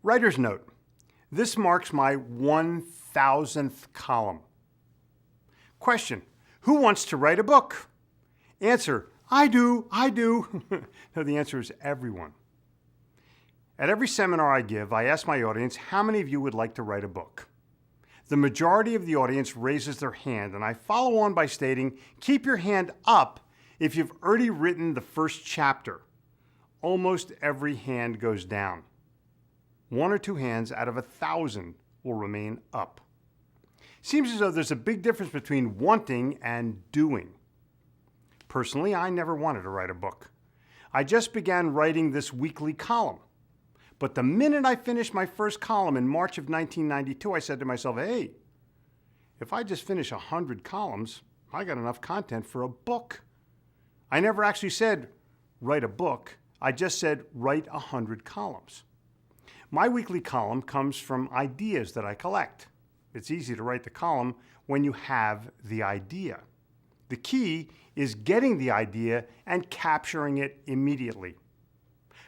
Writer's note. This marks my 1,000th column. Question. Who wants to write a book? Answer. I do. No, the answer is everyone. At every seminar I give, I ask my audience, how many of you would like to write a book? The majority of the audience raises their hand, and I follow on by stating, keep your hand up if you've already written the first chapter. Almost every hand goes down. 1 or 2 hands out of 1,000 will remain up. Seems as though there's a big difference between wanting and doing. Personally, I never wanted to write a book. I just began writing this weekly column. But the minute I finished my first column in March of 1992, I said to myself, hey, if I just finish 100 columns, I got enough content for a book. I never actually said, write a book. I just said, write 100 columns. My weekly column comes from ideas that I collect. It's easy to write the column when you have the idea. The key is getting the idea and capturing it immediately.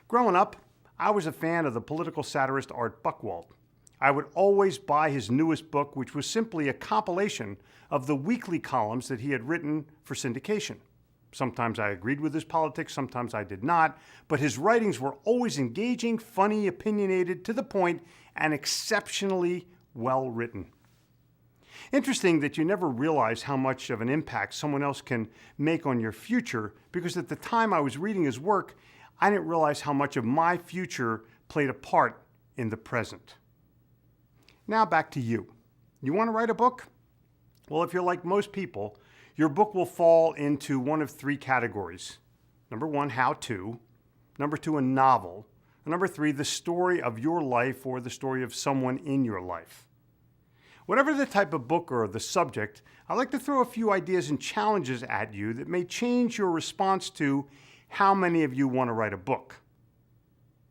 Growing up, I was a fan of the political satirist Art Buchwald. I would always buy his newest book, which was simply a compilation of the weekly columns that he had written for syndication. Sometimes I agreed with his politics, sometimes I did not, but his writings were always engaging, funny, opinionated, to the point, and exceptionally well written. Interesting that you never realize how much of an impact someone else can make on your future, because at the time I was reading his work, I didn't realize how much of my future played a part in the present. Now back to you. You want to write a book? Well, if you're like most people, your book will fall into one of 3 categories. Number 1, how to. Number 2, a novel. And number 3, the story of your life or the story of someone in your life. Whatever the type of book or the subject, I'd like to throw a few ideas and challenges at you that may change your response to how many of you want to write a book.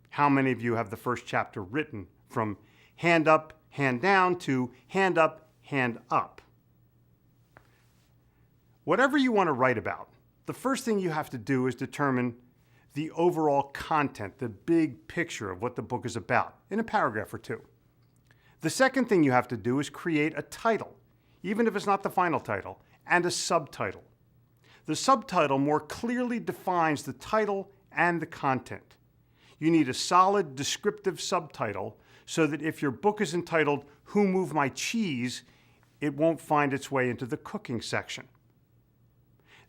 How many of you have the first chapter written from hand up, hand down to hand up, hand up? Whatever you want to write about, the first thing you have to do is determine the overall content, the big picture of what the book is about, in a paragraph or 2. The second thing you have to do is create a title, even if it's not the final title, and a subtitle. The subtitle more clearly defines the title and the content. You need a solid descriptive subtitle so that if your book is entitled, Who Moved My Cheese, it won't find its way into the cooking section.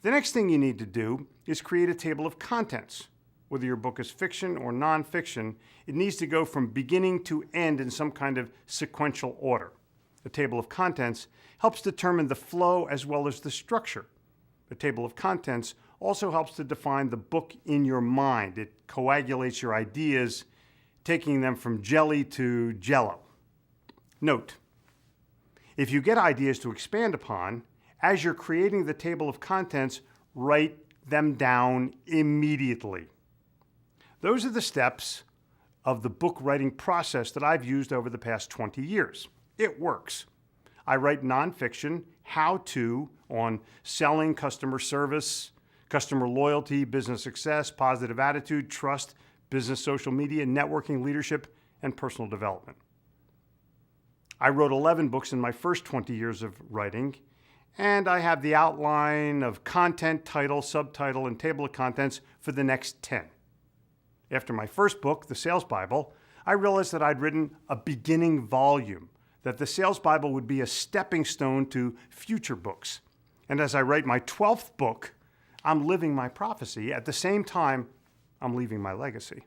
The next thing you need to do is create a table of contents. Whether your book is fiction or nonfiction, it needs to go from beginning to end in some kind of sequential order. A table of contents helps determine the flow as well as the structure. The table of contents also helps to define the book in your mind. It coagulates your ideas, taking them from jelly to jello. Note, if you get ideas to expand upon, as you're creating the table of contents, write them down immediately. Those are the steps of the book writing process that I've used over the past 20 years. It works. I write nonfiction, how-to, on selling, customer service, customer loyalty, business success, positive attitude, trust, business social media, networking, leadership, and personal development. I wrote 11 books in my first 20 years of writing, and I have the outline of content, title, subtitle, and table of contents for the next 10. After my first book, The Sales Bible, I realized that I'd written a beginning volume, that the Sales Bible would be a stepping stone to future books. And as I write my 12th book, I'm living my prophecy. At the same time, I'm leaving my legacy.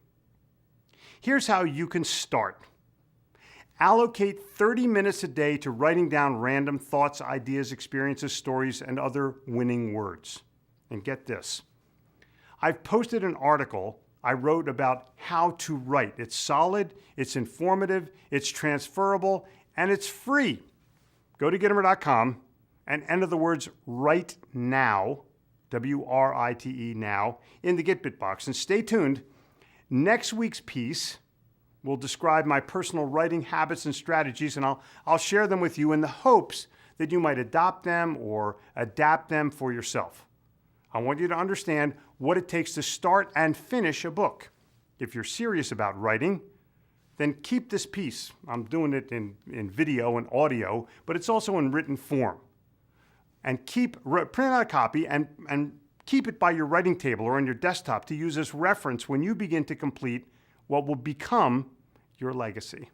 Here's how you can start. Allocate 30 minutes a day to writing down random thoughts, ideas, experiences, stories, and other winning words. And get this. I've posted an article I wrote about how to write. It's solid, it's informative, it's transferable, and it's free. Go to Gitomer.com and enter the words "write now," W-R-I-T-E now, in the Gitbit box. And stay tuned. Next week's piece will describe my personal writing habits and strategies, and I'll share them with you in the hopes that you might adopt them or adapt them for yourself. I want you to understand what it takes to start and finish a book. If you're serious about writing, then keep this piece. I'm doing it in video and audio, but it's also in written form. And print out a copy and keep it by your writing table or on your desktop to use as reference when you begin to complete what will become your legacy.